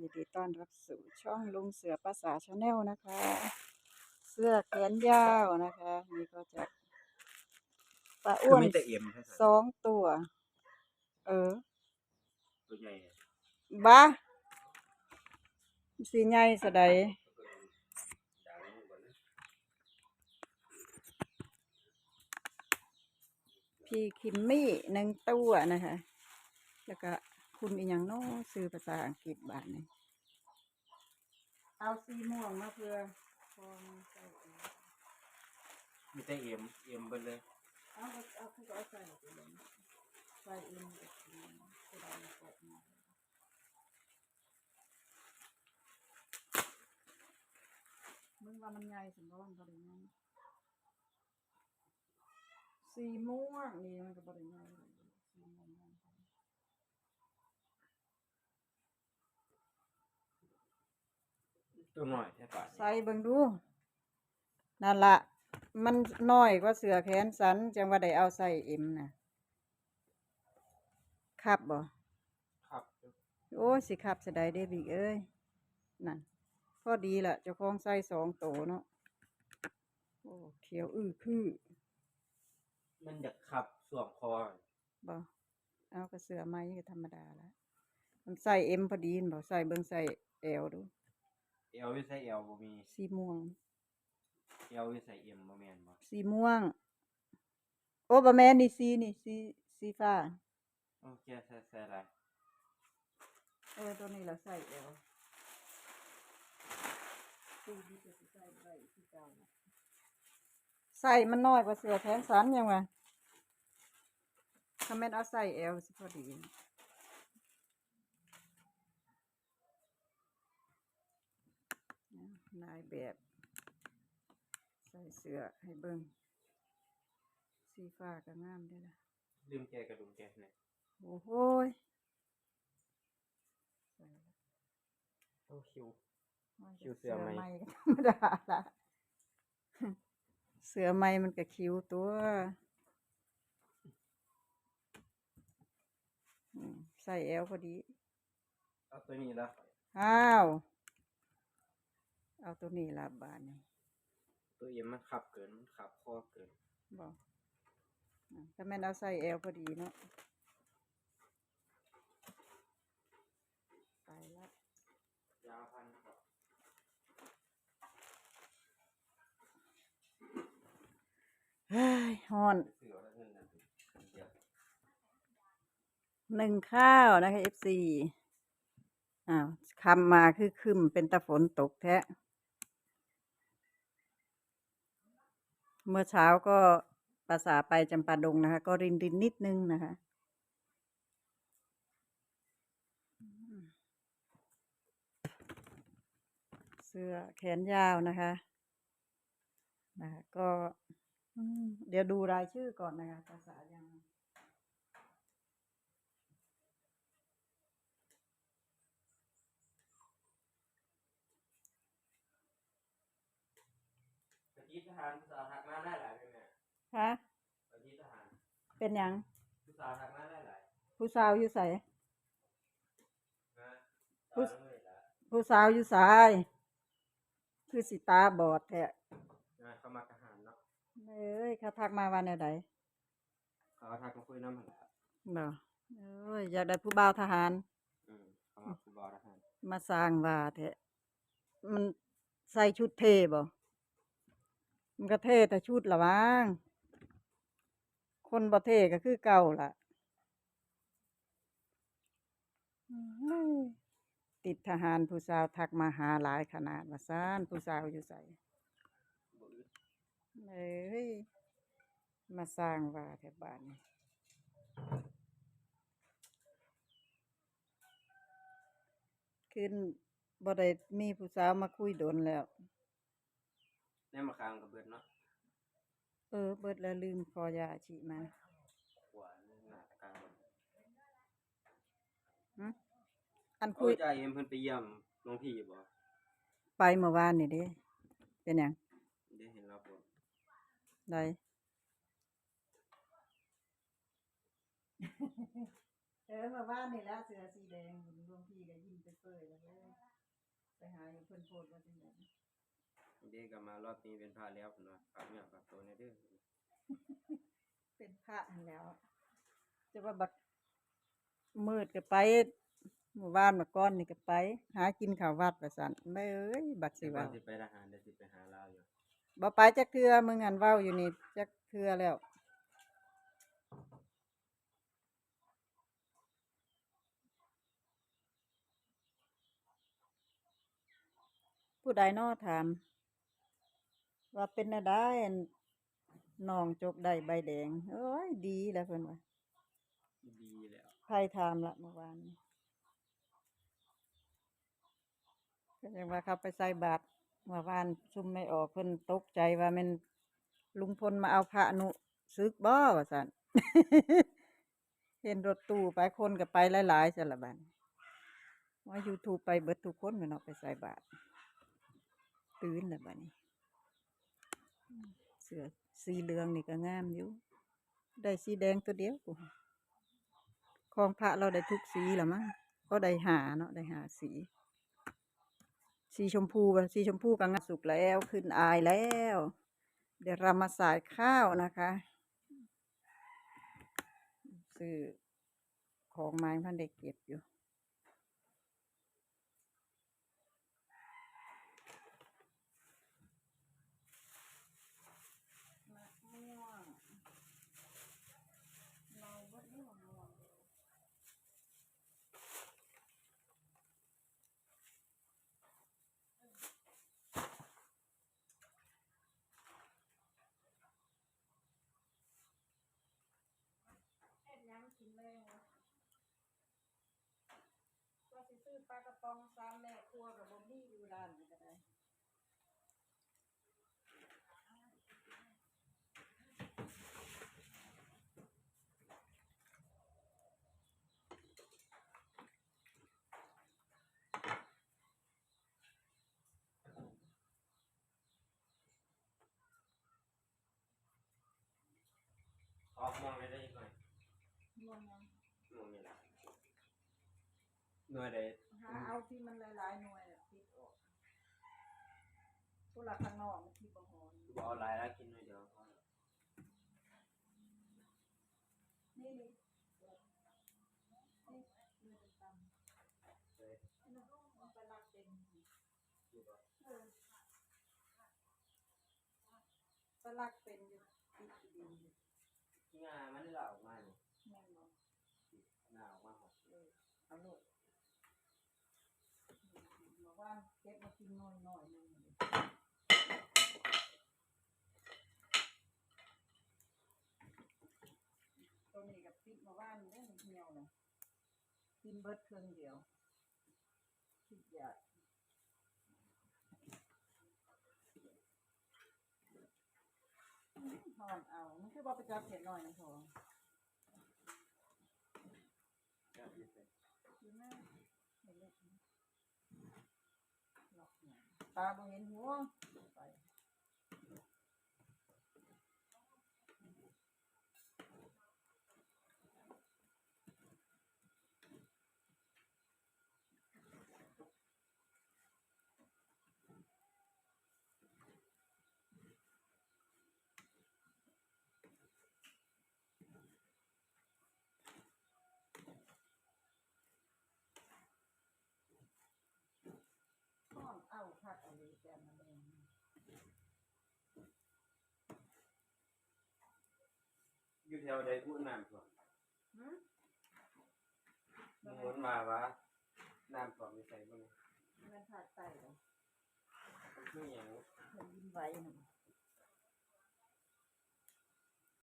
ยินดีต้อนรับสู่ช่องลุงเสือภาษาชาแนลนะคะ เสื้อแขนยาวนะคะนี่ก็จะปลาอ้วนไม่แต่เอ็มสองตัว ตัวใหญ่บ้าสีใหญ่สะใดพี่คิมมี่1 ตัวนะคะ แล้วก็คุณอีกอย่างน้อซื้อภาษาอังกฤษบาทนี่เอาสีม่วงมาเพื่อพอใส่ไม่แต่เอ็มไปเลย เอาคือเอาใส่ไปเลยใส่เอ็มกับสีจะได้ไม่ตกมามึงว่ามันใหญ่สมบูรณ์บริเวณสีม่วงนี่มันก็บริเวณสีม่วงตัวหน่อยแค่ปะใส่เบิ่งดูนั่นละมันน้อยกว่าเสือแขนสันจังว่าได้เอาใส่เอ็มนะครับบ่ ครับ โอ้สิครับสะได้เด้บิกเอ้ยนั่นพอดีละเจ้าของใส่2 ตัวเนาะโอ้เขียวคือ มันจะขับสวมคอ บ่เอากระเสือไม้ก็ธรรมดาละมันใส่เอ็มพอดีนบ่ใส่เบิ่งใส่แอลดูเอลวิใส่เอลบ่มี สีม่วง เอลวิใส่เอ็มบ่แมนบ่ สีม่วงโอ้บ่แม่นนี่สีฟ้า โอเคใส่อะไร ตัวนี้เราใส่แอลใส่มันน้อยกว่าเสือแขนสันยังวะถ้าแม่นเอาใส่แอลสิพอดีนายแบบใส่เสื้อให้เบิ่งสีฟ้าก็งามได้ละ ลืมแกกระดุมแกเนี่ย โอ้โหโอ้คิว เสือไม้ก็ธรรมดาละเสือไม้มันก็คิ้วตัวใส่แอลพอดี เอาตัวนี้ละ เอาตัวนี้ละบาทนี่ ตัวเอ็มมันขับเกินมันขับคอเกิน บอกถ้าแม่นเอาใส่แอลพอดีเนาะไปละ ยาวพันครับ เฮ้ยฮ้อน เสือแล้วเงินเดียว 1 ข้าวนะคะ FC คำมาคือคึมเป็นตะฝนตกแท้เมื่อเช้าก็ภาษาไปจำปาดงนะคะก็รินนิดนึงนะคะเสื้อแขนยาวนะคะก็เดี๋ยวดูรายชื่อก่อนนะคะภาษายังปฏิทหารภาษาทักมาได้หลายเป็นไง ฮะ ปฏิทหาร เป็นหยัง ภาษาทักมาได้หลาย ผู้สาวอยู่ใส่ นะผู้สาวอยู่สายคือสิตาบอดแท้เขามาทหารเนาะเขาทักมาวันไหน เขาทักมาคุยน้ำหันละ บ่อยากได้ผู้บ่าวทหารเขามาคุยบอทหาร มาสร้างว่าแท้มันใส่ชุดเท่บ่มันก็เท่แต่ชุดละมั้งคนบ่เท่ก็คือเก่าล่ะติดทหารผู้สาวทักมาหาหลายขนาดว่าซ่านผู้สาวอยู่ใส่มาสร้างว่าแถวบ้านนี่ขึ้นบ่ได้มีผู้สาวมาคุยโดนแล้วแน่มาค้างกับเบิดเนาะเบิดแล้วลืมคอยาฉีมาขวานหน้าตะกางอันคุ คุ ย ยใจเอ็มเพิ่นไปเยี่ยมน้องพี่บ่ ไปเมื่อวานนี่เด้เป็นหยัง ได้เห็นเราบ่ ได้เมื่อวานนี่แล้วเสื้อสีแดงหลวงพี่ก็ยิ้มเปื่อยๆแล้ว ไปหาอยู่เพิ่นโพดว่าจังได๋ เด็กก็มารอบนี้เป็นพระแล้วเพิ่นว่าฝากเนื้อฝากตัวในเด้อ เป็นพระหั่นแหล้วจะว่าบักมืดก็ไปเมื่อวานเมื่อก่อนนี่ก็ไป หากินข้าววัดว่าซั่นแม่เอ้ยบักสิ แต่ก่อ เว้าน สิไปทหารเดี๋ยวสิไปหาลาวอยู่ บ่ไปจักเทื่อมึงหันเว้าอยู่นี่จักเทื่อแล้ว ผู้ใดน้อถาม ว่าเป็นแนวใดอั่นน้องจกได้ใบแดงโอ้ยดีแล้วเพิ่นว่า ดีแล้ว ไผถามละเมื่อวานนี้ก็ยังว่าเขาไปใส่บาตรเมื่อวานซุมไม่ออกเพิ่นตกใจว่าแม่นลุงพลมาเอาพระนุสึกบ่ว่าซั่น เห็นรถตู้ไปคนก็ไปหลายๆซั่นล่ะบัดนี้ว่า YouTube ไปเบิดทุกคนแม่นเนาะไปใส่บาตรตื่นแล้วบัดนี้เสื้อสีเหลืองนี่ก็งามอยู่ได้สีแดงตัวเดียวกูของพระเราได้ทุกสีแล้วมั้งก็ได้หาเนาะได้หาสี สีชมพูก็สีชมพูก็งามสุกแล้วขึ้นอายแล้ว เดี๋ยวเรามาสายข้าวนะคะซื้อของไม้พันเด็กเก็บอยู่มะม่วงเราบ่ได้มะม่วงเฮ็ดหยังกินแรงวะว่าสิซื้อปลากระป๋อง3แม่ครัวก็บ่มีอยู่ร้านนี่ก็ได้ออกมองได้อีกหน่อย ม่วงยัง มองนี่ล่ะหน่วยใด หาเอาที่มันหลายๆหน่วยน่ะติดออกผู้หลักข้างนอกมันที่บ่หอน บ่เอาหลายแล้วกินหน่อยเดียวพอแล้ว นี่นี่นี่มันตำ เฮ้ย มันไปรักเป็น อยู่บ่ ไปรักเป็นอยู่ติดดินอยู่ งามันนี่ล่ะออกมานี่ แม่นบ่ หน้าออกมาหก เอาโลดบอกว่าเก็บมากินน้อยๆนึงตัวนี้กับปิดมาว่านได้เหี่ยวเลยกินเบิดเครื่องเดียวคิดอยากถอนเอามันคือบ่ไปจับเห็ดน้อยนะพอ แซ่บอยู่เด้ อยู่แม่เห็นเล็กนะหลอกเนี่ยตาบ่เห็นหัวไปถอนเอาคักเอาเลยแกมาแดง อยู่แถวใดพูดน้ำท่วม หืม มึงหมุนมาว่าน้ำท่วมอยู่ไสบ่นี่ มันขาดไตเลย มันคือหยัง เพิ่นยินไว้น่ะ